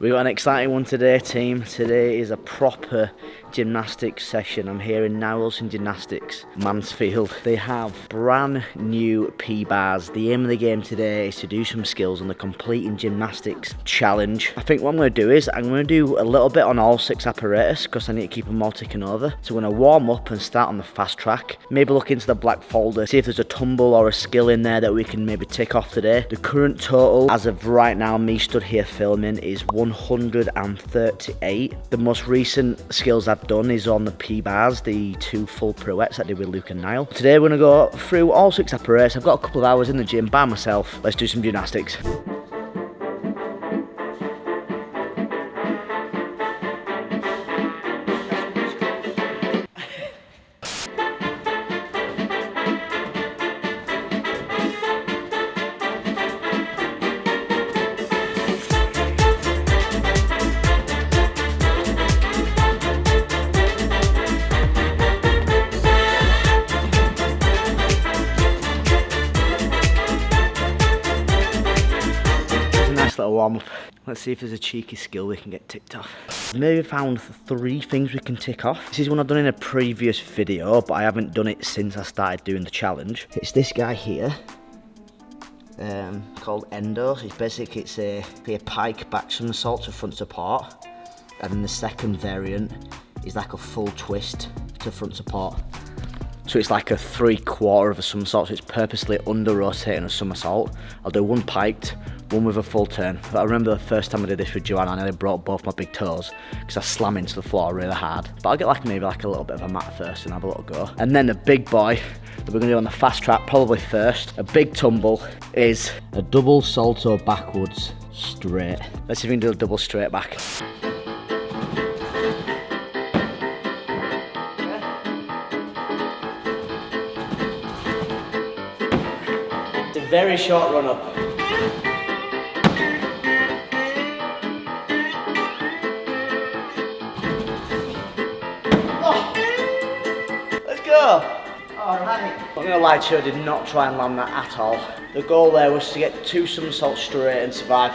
We've got an exciting one today, team. Today is a proper gymnastics session. I'm here in Narrowson Gymnastics, Mansfield. They have brand new P-bars. The aim of the game today is to do some skills on the completing gymnastics challenge. I think what I'm going to do is I'm going to do a little bit on all 6 apparatus because I need to keep them all ticking over. So I'm going to warm up and start on the fast track. Maybe look into the black folder, see if there's a tumble or a skill in there that we can maybe tick off today. The current total, as of right now, me stood here filming, is 138. The most recent skills I've done is on the P-bars, the 2 full pirouettes I did with Luke and Niall. Today we're going to go through all 6 apparatus. I've got a couple of hours in the gym by myself. Let's do some gymnastics. Little warm up. Let's see if there's a cheeky skill we can get ticked off. I've maybe found 3 things we can tick off. This is one I've done in a previous video, but I haven't done it since I started doing the challenge. It's this guy here, called endo. So it's basically a pike back somersault to front support, and then the second variant is like a full twist to front support. So it's like a 3/4 of a somersault, so it's purposely under rotating a somersault. I'll do one piked, one with a full turn. But I remember the first time I did this with Joanna, I nearly broke both my big toes because I slammed into the floor really hard. But I'll get maybe a little bit of a mat first and have a little go. And then the big boy that we're gonna do on the fast track, probably first, a big tumble, is a double salto backwards straight. Let's see if we can do a double straight back. It's a very short run up. Alright. I'm gonna lie to you, I did not try and land that at all. The goal there was to get 2 somersaults straight and survive.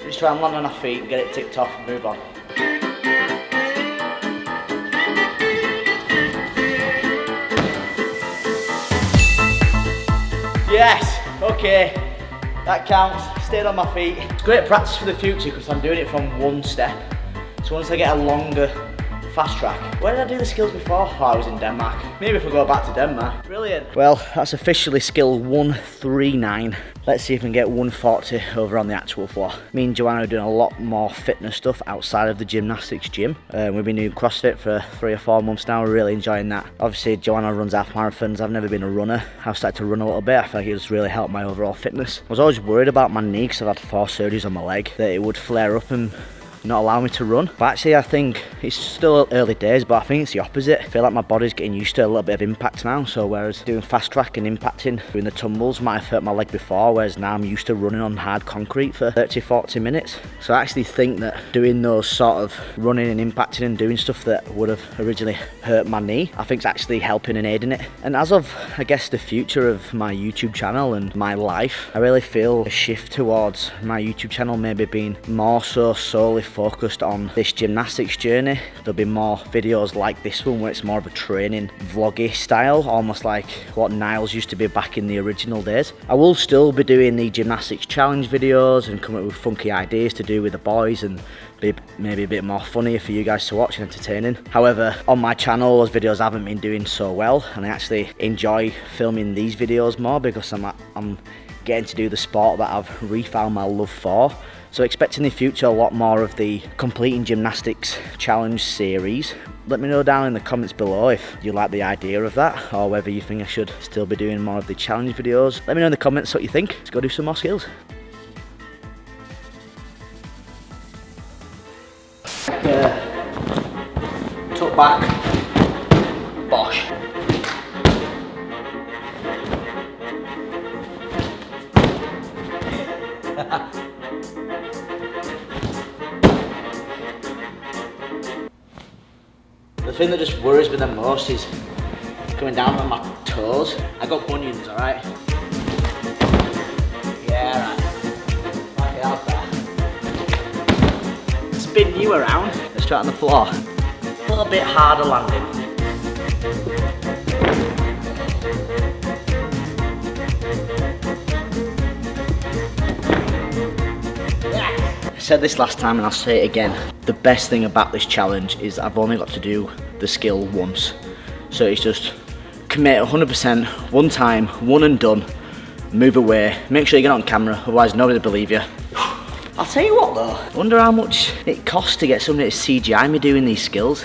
Just try and land on our feet and get it ticked off and move on. Yes, okay, that counts. Stayed on my feet. It's great practice for the future because I'm doing it from one step. So once I get a longer fast track. Where did I do the skills before? Oh, I was in Denmark. Maybe if we go back to Denmark. Brilliant. Well, that's officially skill 139. Let's see if we can get 140 over on the actual floor. Me and Joanna are doing a lot more fitness stuff outside of the gymnastics gym. We've been doing CrossFit for 3 or 4 months now. We're really enjoying that. Obviously, Joanna runs half marathons. I've never been a runner. I've started to run a little bit. I feel like it's really helped my overall fitness. I was always worried about my knee because I've had 4 surgeries on my leg, that it would flare up and not allow me to run. But actually I think it's still early days, but I think it's the opposite. I feel like my body's getting used to a little bit of impact now, so whereas doing fast track and impacting, doing the tumbles might have hurt my leg before, whereas now I'm used to running on hard concrete for 30-40 minutes. So I actually think that doing those sort of running and impacting and doing stuff that would have originally hurt my knee, I think it's actually helping and aiding it. And as of, I guess, the future of my YouTube channel and my life, I really feel a shift towards my YouTube channel maybe being more so solely focused on this gymnastics journey. There'll be more videos like this one where it's more of a training vloggy style, almost like what Niall's used to be back in the original days. I will still be doing the gymnastics challenge videos and come up with funky ideas to do with the boys and be maybe a bit more funnier for you guys to watch and entertaining. However, on my channel those videos haven't been doing so well, and I actually enjoy filming these videos more because I'm getting to do the sport that I've refound my love for. So expect in the future a lot more of the completing gymnastics challenge series. Let me know down in the comments below if you like the idea of that or whether you think I should still be doing more of the challenge videos. Let me know in the comments what you think. Let's go do some more skills. Tuck back, bosh. The thing that just worries me the most is coming down on my toes. I got bunions, alright? Yeah, right. Like it out there. spin you around. Let's try it on the floor. A little bit harder landing. I said this last time and I'll say it again. The best thing about this challenge is I've only got to do the skill once. So it's just commit 100%, one time, one and done. Move away, make sure you get on camera, otherwise nobody will believe you. I'll tell you what though, I wonder how much it costs to get somebody to CGI me doing these skills.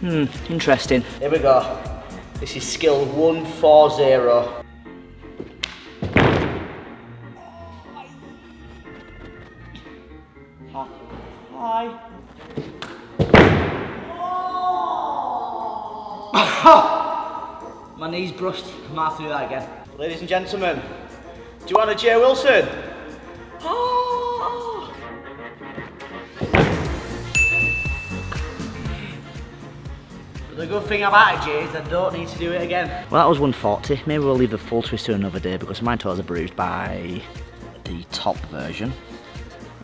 Interesting. Here we go. This is skill 140. Hi. My knee's brushed. I might have to do that again. Ladies and gentlemen, Joanna J. Wilson. Oh. But the good thing about it, Jay, is I don't need to do it again. Well, that was 140. Maybe we'll leave the full twist to another day because my toes are bruised by the top version.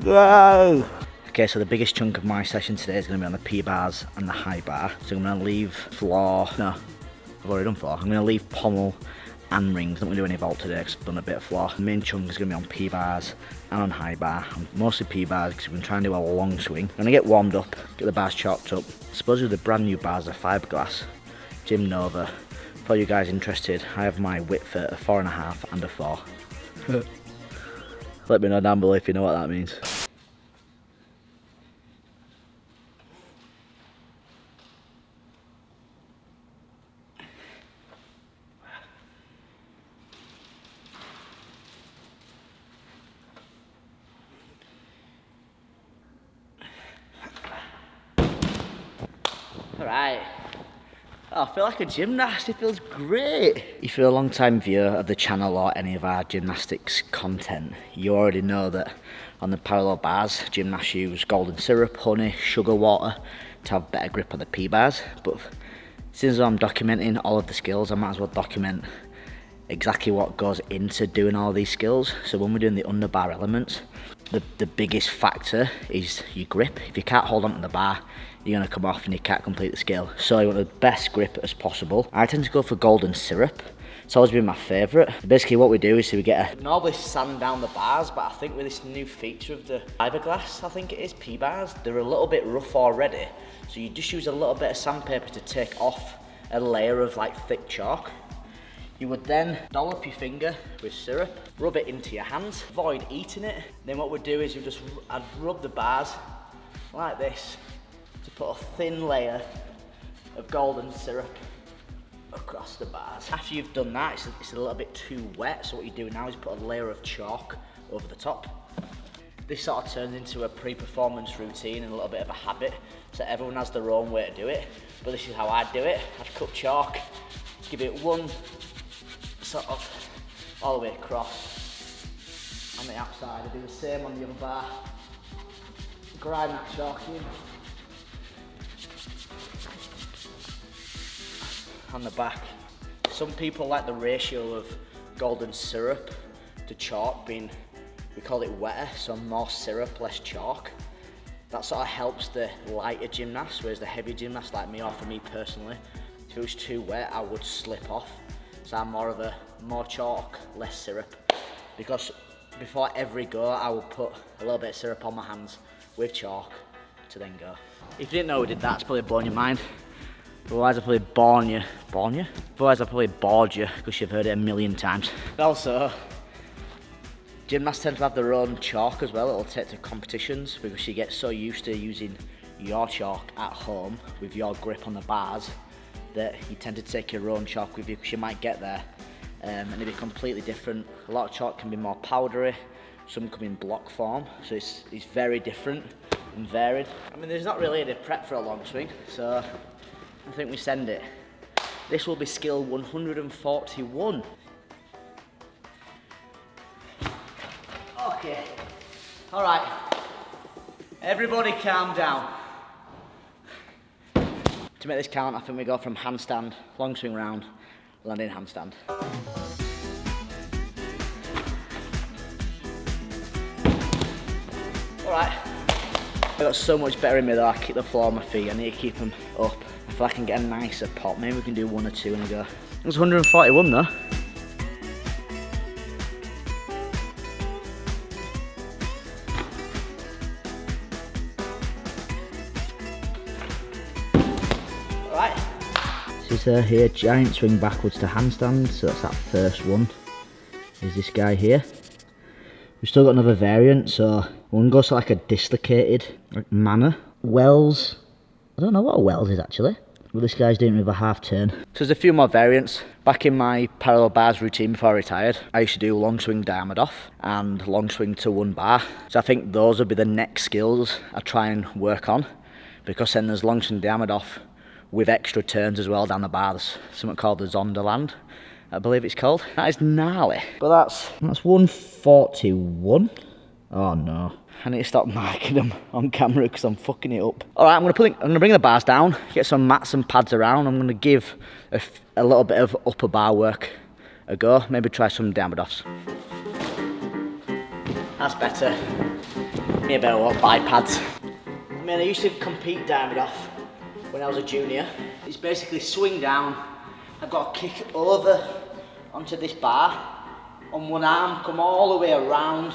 Whoa. Okay, so the biggest chunk of my session today is going to be on the P-bars and the high bar. So I'm going to leave floor, no, I've already done floor. I'm going to leave pommel and rings. I'm not going to do any vault today because I've done a bit of floor. The main chunk is going to be on P-bars and on high bar. Mostly P-bars because we're going to try and do a long swing. I'm going to get warmed up, get the bars chalked up. I suppose with the brand new bars are fiberglass, Gym Nova. For you guys interested, I have my width at a 4.5 and a 4. Let me know down below if you know what that means. Alright, I feel like a gymnast, it feels great. If you're a long time viewer of the channel or any of our gymnastics content, you already know that on the parallel bars, gymnasts use golden syrup, honey, sugar water to have better grip on the P-bars. But since I'm documenting all of the skills, I might as well document exactly what goes into doing all these skills. So when we're doing the underbar elements, the biggest factor is your grip. If you can't hold onto the bar, you're going to come off and you can't complete the skill. So you want the best grip as possible. I tend to go for golden syrup. It's always been my favourite. Basically what we do is we normally sand down the bars, but I think with this new feature of the fiberglass, I think it is P-bars, they're a little bit rough already. So you just use a little bit of sandpaper to take off a layer of like thick chalk. You would then dollop your finger with syrup, rub it into your hands, avoid eating it. Then what we'd do is I'd rub the bars like this to put a thin layer of golden syrup across the bars. After you've done that, it's a little bit too wet, so what you do now is put a layer of chalk over the top. This sort of turns into a pre-performance routine and a little bit of a habit, so everyone has their own way to do it, but this is how I do it. I'd cut chalk, give it one sort of all the way across on the outside. I do the same on the other bar. Grind that chalk in. On the back. Some people like the ratio of golden syrup to chalk being, we call it wetter, so more syrup, less chalk. That sort of helps the lighter gymnast, whereas the heavier gymnast like me, or for me personally, if it was too wet, I would slip off. So I'm more of a more chalk, less syrup. Because before every go, I would put a little bit of syrup on my hands with chalk to then go. If you didn't know we did that, it's probably blown your mind. Otherwise I probably Otherwise I probably bored you because you've heard it a million times. Also, gymnasts tend to have their own chalk as well. It'll take to competitions because you get so used to using your chalk at home with your grip on the bars that you tend to take your own chalk with you because you might get there and it'll be completely different. A lot of chalk can be more powdery, some come in block form, so it's very different and varied. I mean, there's not really any prep for a long swing, so I think we send it. This will be skill 141. Okay, all right, everybody calm down. To make this count, I think we go from handstand, long swing round, landing handstand. All right, I got so much better in me though. I kick the floor on my feet. I need to keep them up. If I can get a nicer pop, maybe we can do 1 or 2 in a go. It was 141 though. Alright. This is here, giant swing backwards to handstand. So that's that first one. There's this guy here. We've still got another variant, so one goes to like a dislocated manner. Wells, I don't know what a Wells is actually. Well, this guy's doing it with a half turn. So there's a few more variants. Back in my parallel bars routine before I retired, I used to do long swing diamond off and long swing to 1 bar. So I think those would be the next skills I try and work on, because then there's long swing diamond off with extra turns as well down the bar. There's something called the Zonderland, I believe it's called. That is gnarly. But that's 141. Oh no. I need to stop marking them on camera because I'm fucking it up. Alright, I'm gonna bring the bars down, get some mats and pads around. I'm gonna give a little bit of upper bar work a go. Maybe try some diamond offs. That's better. Maybe I won't buy pads. I mean, I used to compete diamond off when I was a junior. It's basically swing down. I've got to kick over onto this bar on one arm, come all the way around,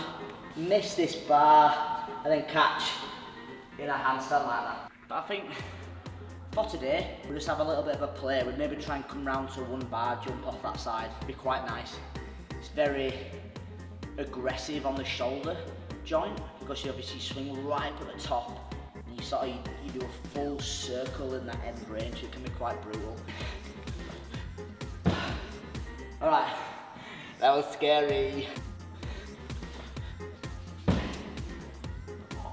miss this bar, and then catch in a handstand like that. But I think for today, we'll just have a little bit of a play. We'll maybe try and come round to 1 bar, jump off that side. It'd be quite nice. It's very aggressive on the shoulder joint because you obviously swing right up at the top. And you do a full circle in that end range, so it can be quite brutal. Alright, that was scary.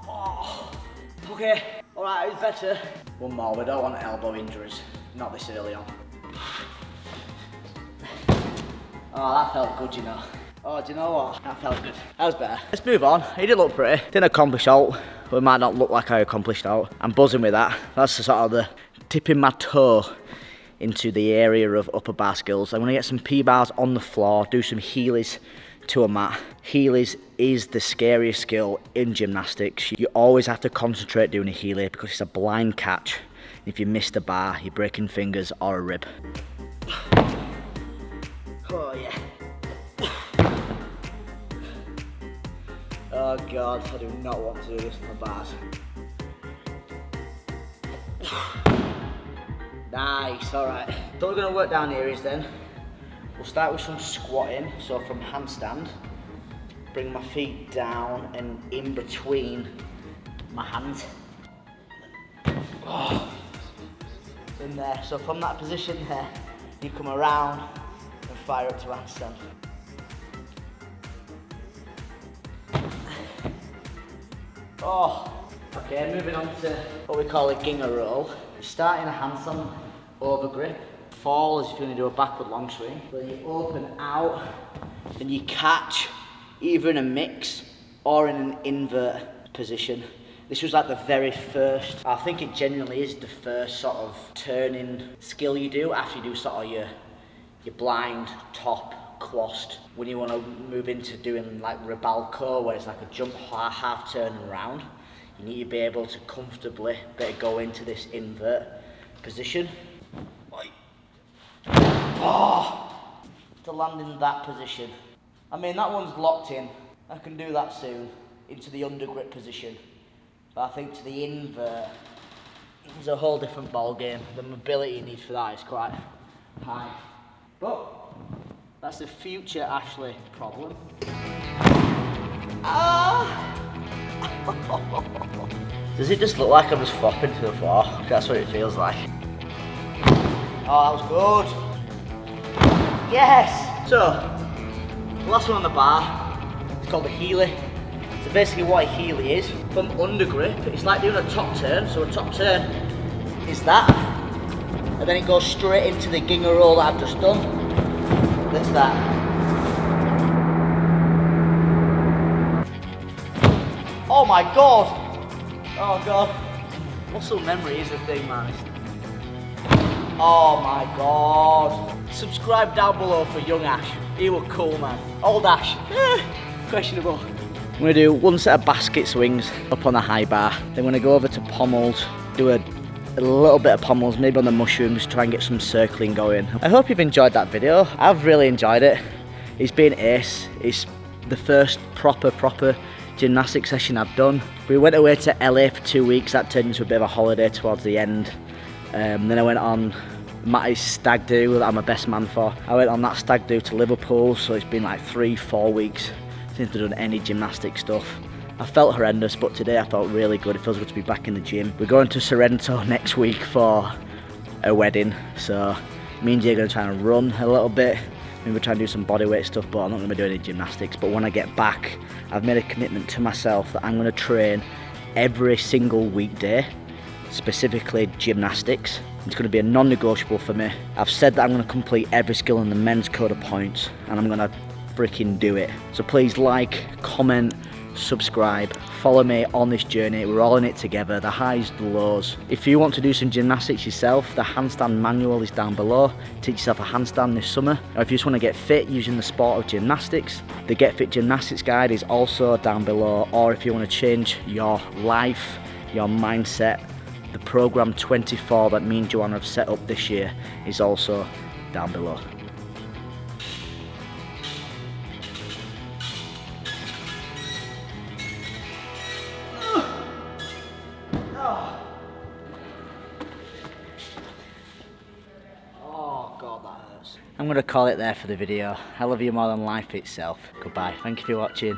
Oh, okay, alright, it's better. 1 more, we don't want elbow injuries, not this early on. Oh, that felt good, you know. Oh, do you know what? That felt good. That was better. Let's move on. He did look pretty. Didn't accomplish out, but it might not look like I accomplished out. I'm buzzing with that. That's the sort of the tipping my toe into the area of upper bar skills. I'm gonna get some P-bars on the floor, do some Heelys to a mat. Heelys is the scariest skill in gymnastics. You always have to concentrate doing a Heely because it's a blind catch. If you miss the bar, you're breaking fingers or a rib. Oh yeah. Oh God, I do not want to do this on the bars. Nice, alright. So what we're going to work down here is then, we'll start with some squatting. So from handstand, bring my feet down and in between my hands. Oh, in there. So from that position there, you come around and fire up to handstand. Oh, okay, moving on to what we call a ginger roll. You start in a handstand over grip. Fall as if you're going to do a backward long swing. Then you open out, then you catch either in a mix or in an invert position. This was like the very first, I think it genuinely is the first sort of turning skill you do after you do sort of your blind top quast. When you want to move into doing like Rebalco, where it's like a jump half turn and round, you need to be able to comfortably go into this invert position. Oh, to land in that position. I mean, that one's locked in. I can do that soon into the under grip position. But I think to the invert, it's a whole different ball game. The mobility you need for that is quite high. But that's the future Ashley problem. Ah! Does it just look like I'm just flopping to the floor? That's what it feels like. Oh, that was good. Yes! So, the last one on the bar, it's called a Heely. So basically what a Heely is, from under grip, it's like doing a top turn. So a top turn is that, and then it goes straight into the ginger roll that I've just done. That's that. Oh my God! Oh God. Muscle memory is a thing, man. Oh my God. Subscribe down below for young Ash. He was cool, man. Old Ash, questionable. I'm gonna do one set of basket swings up on the high bar. Then I'm gonna go over to pommels, do a little bit of pommels, maybe on the mushrooms, try and get some circling going. I hope you've enjoyed that video. I've really enjoyed it. It's been ace. It's the first proper gymnastic session I've done. We went away to LA for 2 weeks. That turned into a bit of a holiday towards the end. Then I went on Matty's stag do that I'm a best man for. I went on that stag do to Liverpool, so it's been like 3-4 weeks since I've done any gymnastic stuff. I felt horrendous, but today I felt really good. It feels good to be back in the gym. We're going to Sorrento next week for a wedding, so me and Jay are going to try and run a little bit. Maybe try and do some bodyweight stuff, but I'm not going to be doing any gymnastics. But when I get back, I've made a commitment to myself that I'm going to train every single weekday, specifically gymnastics. It's going to be a non-negotiable for me. I've said that I'm going to complete every skill in the men's code of points, and I'm going to freaking do it. So please like, comment, subscribe, follow me on this journey. We're all in it together, the highs, the lows. If you want to do some gymnastics yourself, the handstand manual is down below. Teach yourself a handstand this summer. Or if you just want to get fit using the sport of gymnastics, the Get Fit Gymnastics guide is also down below. Or if you want to change your life, your mindset, the program 24 that me and Joanna have set up this year is also down below. Oh God, that hurts. I'm going to call it there for the video. I love you more than life itself. Goodbye. Thank you for watching.